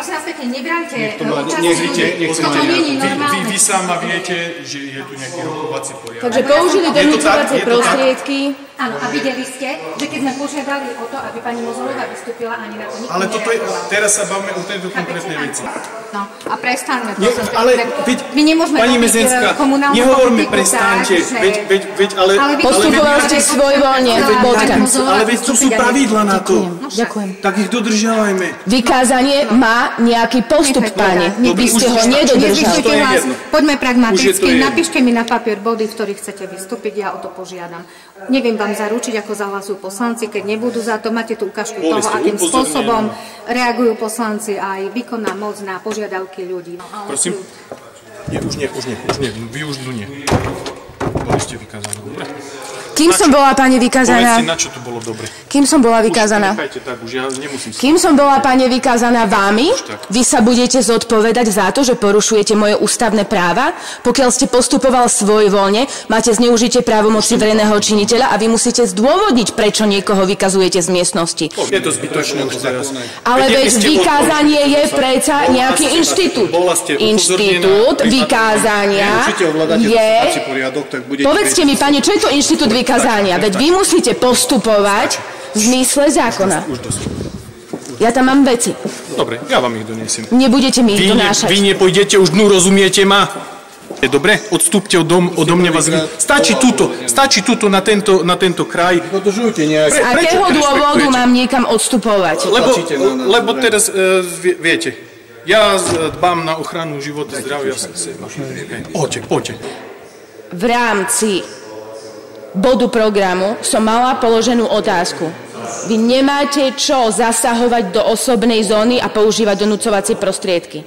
prosím vás pekne, nebrante Vy sama viete, že je tu nejaký rokovací poriadok. Takže použili donúcovacie prostriedky. Áno, a videli ste, že keď sme požiadali o to, aby pani Mozolová vystúpila, ani na to nikto ale toto je, teraz sa bavíme o tejto konkrétnej veci. No, a prestaňme. Ale my nemôžeme pani Mezenská, nehovorme prestaňte, ale... Postupoval ste svojvoľne, bodka. Ale veď tu sú pravidla na to. Ďakujem. Tak ich dodržiavajme. Vykázanie má nejaký postup, páni. Vy ste ho nedodržali. Poďme pragmaticky, napíšte mi na papier body, v ktorých chcete vystúpiť, ja o to požiadam. Neviem vám zaručiť, ako zahlasujú poslanci, keď nebudú za to. Máte tu ukážku toho, akým spôsobom reagujú poslanci aj výkonná moc na požiadavky ľudí. Prosím? Nie, už nie. Vy už nie. Boli ste vykázané, dobre? Kým som bola, pani vykázaná? Povedzte, na čo to bolo dobre? Kým som bola vykázaná? Už tak, už ja nemusím. Kým som bola, pani vykázaná vámi, vy sa budete zodpovedať za to, že porušujete moje ústavné práva. Pokiaľ ste postupoval svojvoľne, máte zneužitie právomoci verejného činiteľa a vy musíte zdôvodniť, prečo niekoho vykazujete z miestnosti. Je to zbytočné už teraz. Ale veď vykázanie je predsa nejaký inštitút. Inštitút vykázania je... Povedzte mi, pani, čo je to inštitút vykázania? Veď vy musíte postupovať v zmysle zákona. Ja tam mám veci. Dobre, ja vám ich doniesiem. Nebudete mi ich donášať. Vy nepôjdete už dnu, rozumiete ma? Dobre, odstúpte odo mňa vás. Stačí túto na tento kraj. Z akého dôvodu mám niekam odstupovať? Lebo teraz, viete, ja dbám na ochranu života, zdravia. Poďte. V rámci bodu programu som mala položenú otázku. Vy nemáte čo zasahovať do osobnej zóny a používať donúcovacie prostriedky.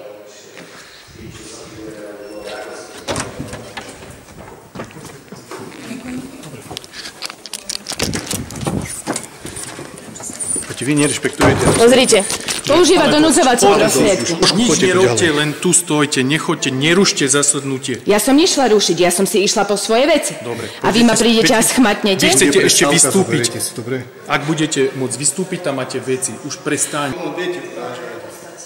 Vy nerešpektujete. Pozrite, používať donúcovacie prostriedky. Už nič nerobte, len tu stojte, nechoďte, nerušte zasadnutie. Ja som nešla rušiť, ja som si išla po svoje veci. Dobre. A vy ma prídete a schmatnete? Vy chcete ešte vystúpiť. Ak budete môcť vystúpiť, tam máte veci. Už prestaň.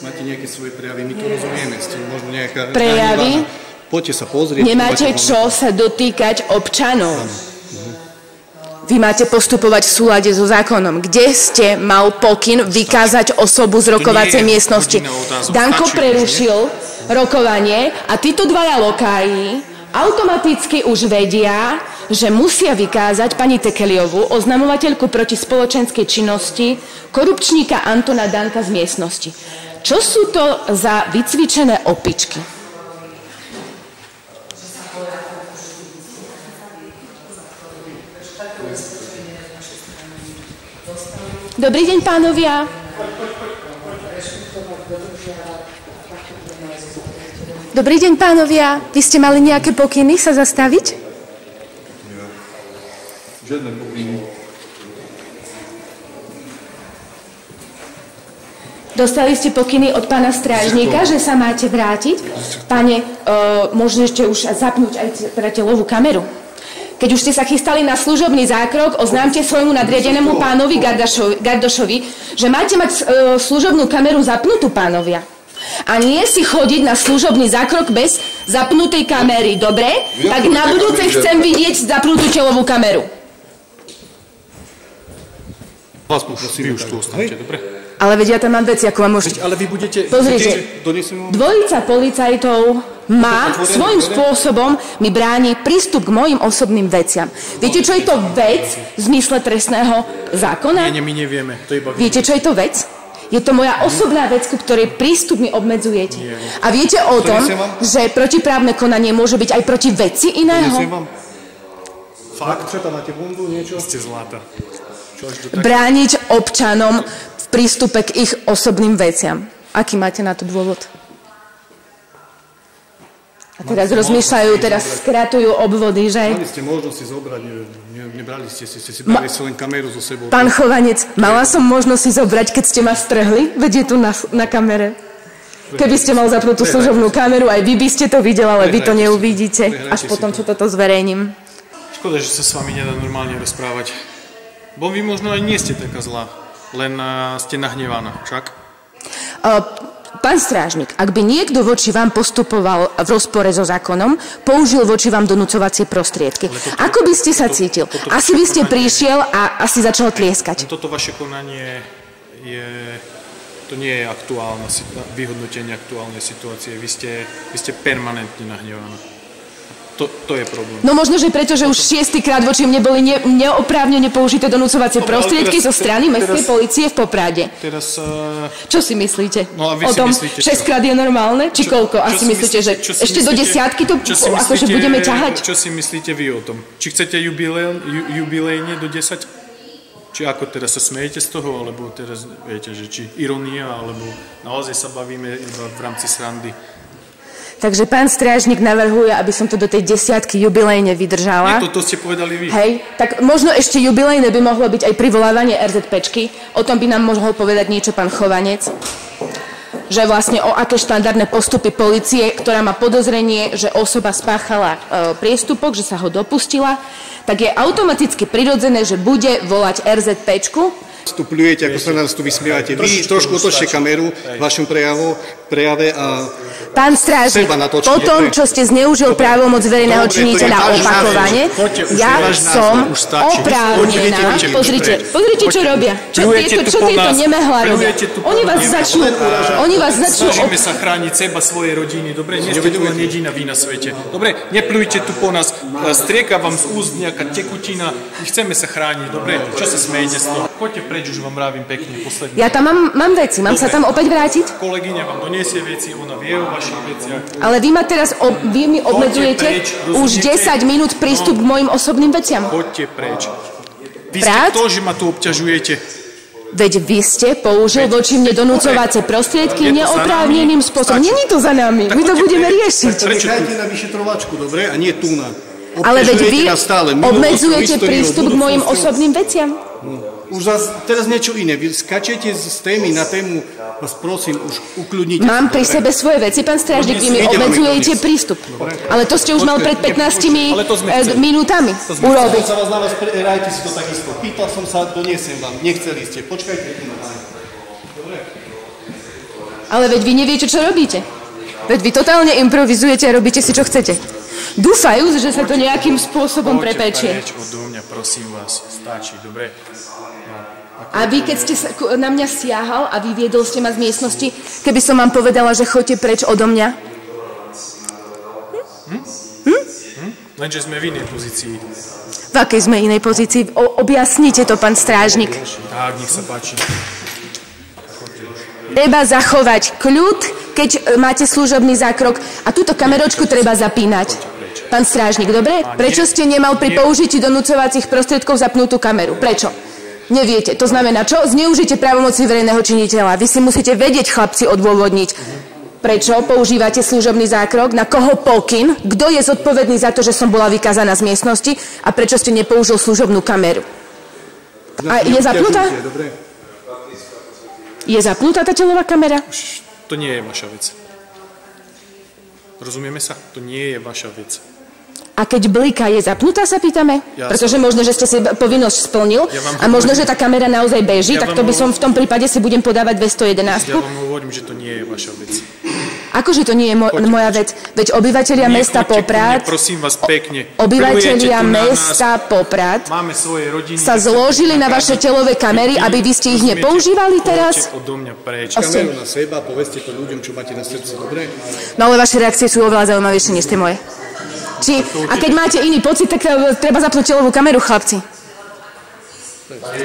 Máte nejaké svoje prejavy, my to rozumieme. Možno nejaká... Prejavy? Poďte sa pozrieť. Nemáte čo sa dotýkať občanov. Vy máte postupovať v súlade so zákonom. Kde ste mal pokyn vykázať osobu z rokovacej miestnosti? Danko prerušil rokovanie a títo dvaja lokáji automaticky už vedia, že musia vykázať pani Tekeliovú, oznamovateľku proti spoločenskej činnosti, korupčníka Antona Danka z miestnosti. Čo sú to za vycvičené opičky? Dobrý deň, pánovia. Dobrý deň, pánovia. Vy ste mali nejaké pokyny sa zastaviť? Žiadne pokyny. Dostali ste pokyny od pána strážnika, že sa máte vrátiť? Pane, môžete už zapnúť aj telovú kameru. Keď už ste sa chystali na služobný zákrok, oznámte svojmu nadriadenému pánovi Gardošovi, že máte mať služobnú kameru zapnutú, pánovia. A nie si chodiť na služobný zákrok bez zapnutej kamery, dobre? Tak na budúce chcem vidieť zapnutú telovú kameru. Vás poprosím, vy už tu ostanete, dobre? Ale veď ja tam mám veci, ako vám môžete... Ale vy budete... Pozrite, dvojica policajtov má svojím spôsobom mi bráni prístup k mojim osobným veciam. Viete, čo je to vec v zmysle trestného zákona? Nie, my nevieme. To iba viete, čo je to vec? Je to moja osobná vec, ku ktorej prístup mi obmedzujete. A viete o tom, že protiprávne konanie môže byť aj proti veci iného? Fakt? Čo tam máte bundu, niečo? Ste zlata. Brániť občanom v prístupe k ich osobným veciam. Aký máte na to dôvod? A teraz rozmýšľajú, teraz skratujú obvody, že? Mali ste možnosť si zobrať, nebrali ste si brali si len kameru so sebou. Pán Chovanec, mala som možnosť si zobrať, keď ste ma strhli? Veď je tu na kamere. Keby ste mal zapnutú služobnú kameru, aj vy by ste to videli, ale vy to neuvidíte. Až potom, čo toto zverejním. Škoda, že sa s vami nedá normálne rozprávať. Bo vy možno aj nie ste taká zlá, len ste nahnevaná, však? pán strážnik, ak by niekto voči vám postupoval v rozpore so zákonom, použil voči vám donúcovacie prostriedky, ako by ste sa cítil? Asi by ste prišiel a asi začal tlieskať. Toto vaše konanie to nie je aktuálne vyhodnotenie aktuálnej situácie. Vy ste permanentne nahnevaní. To je problém. No možno, že preto, že už 6-krát voči mne boli neoprávnene použité donúcovacie prostriedky zo strany mestskej polície v Poprade. Čo si myslíte? No a vy o tom, si myslíte 6-krát je normálne? Či koľko? Asi myslíte, že ešte do 10-ky to akože budeme ťahať? Čo si myslíte vy o tom? Či chcete jubilejne do 10? Či ako teraz sa smejete z toho, alebo teraz viete, že či ironia, alebo naozaj sa bavíme iba v rámci srandy? Takže pán strážnik navrhuje, aby som to do tej 10-ky jubilejne vydržala. Nie, to ste povedali vy. Hej, tak možno ešte jubilejne by mohlo byť aj privolávanie RZPčky. O tom by nám mohol povedať niečo pán Chovanec. Že vlastne o aké štandardné postupy polície, ktorá má podozrenie, že osoba spáchala priestupok, že sa ho dopustila, tak je automaticky prirodzené, že bude volať RZPčku. Vstupľujete, ako sa nás tu vysmievate. Vy trošku otočte kameru v vašom prejave a pán strážnik, po tom, čo ste zneužil právomoc verejného činiteľa opakovane, ja som oprávnená. Pozrite, čo robia. Čo tieto nemehla robia. Oni vás začnú... Snažíme sa chrániť seba, svoje rodiny. Dobre, nie ste tu len jediná vy na svete. Dobre, nepľujte tu po nás. Strieka vám z úst nejaká tekutina. Chceme sa chrániť. Dobre, čo sa smejete z toho? Choďte preč, už vám vravím pekne. Posledný. Ja tam mám veci. Mám sa tam opäť vrátiť? Kolegyňa vám doniesie veci, ona vie o vašich veciach. Ale vy ma teraz, vy mi obmedzujete už 10 minút prístup k mojim osobným veciam. Choďte preč. Vy ste to, že ma tu obťažujete. Veď vy ste použil voči mne donúcovacie prostriedky neoprávneným spôsobom. Není to za nami, my to budeme riešiť. Nechajte na vyšetrovačku, dobre? A nie tu na. Ale veď vy obmedzujete prístup k mojim osobným veciam. Už teraz niečo iné. Vy skačete z témy na tému, vás prosím, už ukľudnite. Mám pri sebe svoje veci, pán strážnik, vy mi obmedzujete prístup. Ale to ste už mal pred 15 minútami urobiť. Sa vás na vás, rajte si to takisto. Pýtal som sa, doniesem vám. Nechceli ste. Počkajte. Ale veď vy neviete, čo robíte. Veď vy totálne improvizujete a robíte si, čo chcete. Dúfajúc, že sa to nejakým spôsobom prepečie. Poďte preč odo mňa, prosím vás. Stačí, dobre? A vy, keď ste na mňa siahal a vyviedol ste ma z miestnosti, keby som vám povedala, že choďte preč odo mňa? Lenže sme v inej pozícii. V akej sme inej pozícii? Objasnite to, pán strážnik. Tak, nech sa páči. Treba zachovať kľud, keď máte služobný zákrok a túto kameročku treba zapínať. Pán strážnik, dobre? Prečo ste nemal pri použití donúcovacích prostriedkov zapnutú kameru? Prečo? Neviete. To znamená čo? Zneužite právomoci verejného činiteľa. Vy si musíte vedieť, chlapci, odôvodniť. Prečo používate služobný zákrok? Na koho pokyn? Kto je zodpovedný za to, že som bola vykázaná z miestnosti? A prečo ste nepoužil služobnú kameru? A je zapnutá? Je zapnutá tá telová kamera? To nie je vaša vec. Rozumieme sa? To nie je vaša vec. A keď blika je zapnutá, sa pýtame? Pretože možno, že ste si povinnosť splnil a možno, že tá kamera naozaj beží, tak to by som v tom prípade si budem podávať 211. Ja vám hovorím, že to nie je vaša vec. Akože to nie je moja vec? Veď obyvatelia mesta Poprad... Prosím vás pekne. Obyvatelia mesta Poprad sa zložili na vaše telové kamery, aby vy ste ich nepoužívali teraz? Odo mňa preč. Kameru na seba, povedzte to ľuďom, čo máte na srdci, dobre? No ale vaše reakcie sú oveľa zaujímavejšie, než tie moje. A keď máte iný pocit, tak treba zapnúť telovú kameru, chlapci.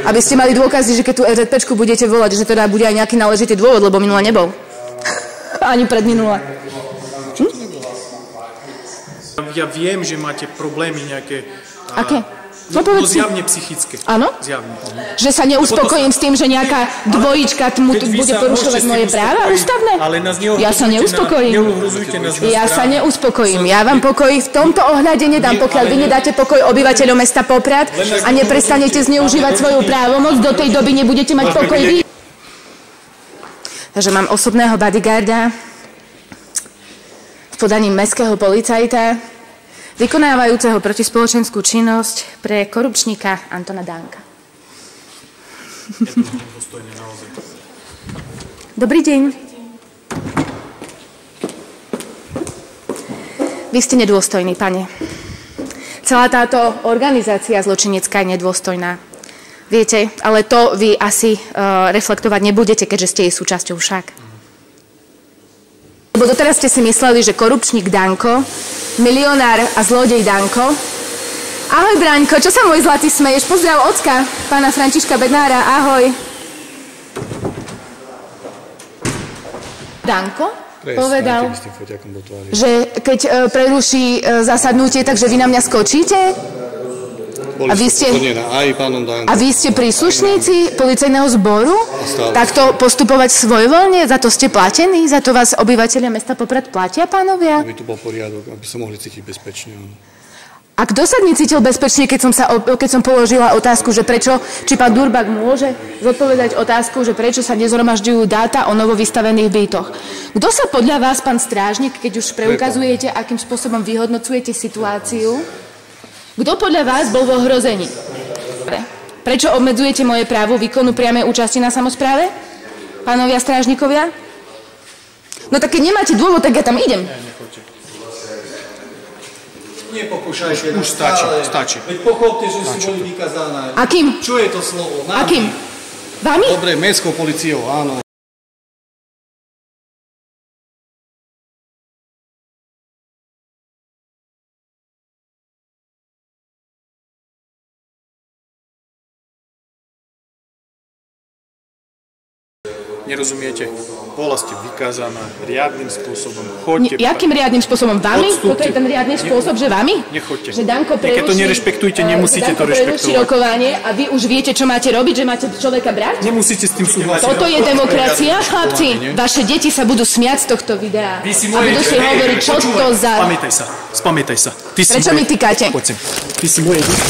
Aby ste mali dôkazy, že keď tú RZPčku budete volať, že teda bude aj nejaký náležitý dôvod, lebo minula nebol. Ani predminula. Ja viem, že máte problémy nejaké... Aké? No zjavne psychické. Áno? Zjavne. Že sa neuspokojím s tým, že nejaká dvojička bude porušovať moje práva ústavné? Ja sa neuspokojím. Ja sa neuspokojím. Ja vám pokoj v tomto ohľade nedám, pokiaľ vy nedáte pokoj obyvateľom mesta Poprad a neprestanete zneužívať svoju právomoc, do tej doby nebudete mať pokoj vy. Takže mám osobného bodyguarda v podaní mestského policajta, vykonávajúceho protispoločenskú činnosť pre korupčníka Antona Dánka. Dobrý deň. Vy ste nedôstojný, pane. Celá táto organizácia zločinecká je nedôstojná. Viete, ale to vy asi reflektovať nebudete, keďže ste jej súčasťou však. Lebo doteraz ste si mysleli, že korupčník Danko, milionár a zlodej Danko. Ahoj, Braňko, čo sa môj zlatý smeješ? Pozdrav ocka, pána Františka Bednára, ahoj. Danko povedal, že keď preruší zasadnutie, takže vy na mňa skočíte? A vy ste príslušníci policajného zboru? Takto postupovať svojvoľne? Za to ste platení? Za to vás obyvateľia mesta Poprad platia, pánovia? Aby tu bol poriadok, aby sa mohli cítiť bezpečne. A kto sa necítil bezpečne, keď som položila otázku, že prečo, či pán Durbák môže zodpovedať otázku, že prečo sa nezhromažďujú dáta o novovystavených bytoch? Kto sa podľa vás, pán strážnik, keď už preukazujete, akým spôsobom vyhodnocujete situáciu, kto podľa vás bol v ohrození? Prečo obmedzujete moje právo výkonu priamej účasti na samospráve? Pánovia strážnikovia? No tak keď nemáte dôvod, tak ja tam idem. Nepokúšajte. Už stačí. Veď pochopte, že si boli vykazané. Akým? Čo je to slovo? Akým? Vami? Dobre, mestskou policiou, áno. Nerozumiete? Bola ste vykázaná riadnym spôsobom. Choďte. Jakým riadnym spôsobom? Vami? Toto je ten riadny spôsob, že vami? Nechoďte. Že Danko preruší... Keď to nerešpektujete, nemusíte to rešpektovať. Rokovanie a vy už viete, čo máte robiť, že máte človeka brať? Nemusíte s tým súhlasiť. Toto je demokracia, chlapci. Vaše deti sa budú smiať z tohto videa. Vy si a budú si hovoriť, čo to za... Spamätaj sa. Prečo mi týkate? Poď sem. Ty si moje deti.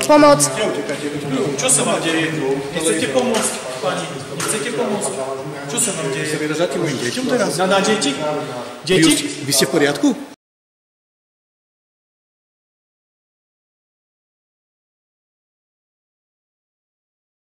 Pomoc! Čo sa vám deje? Nechcete pomôcť, pani? Nechcete pomôcť? Čo sa vám deje? Sa vyražate mojim deťom teraz? Na deti? Deti? Vy ste v poriadku?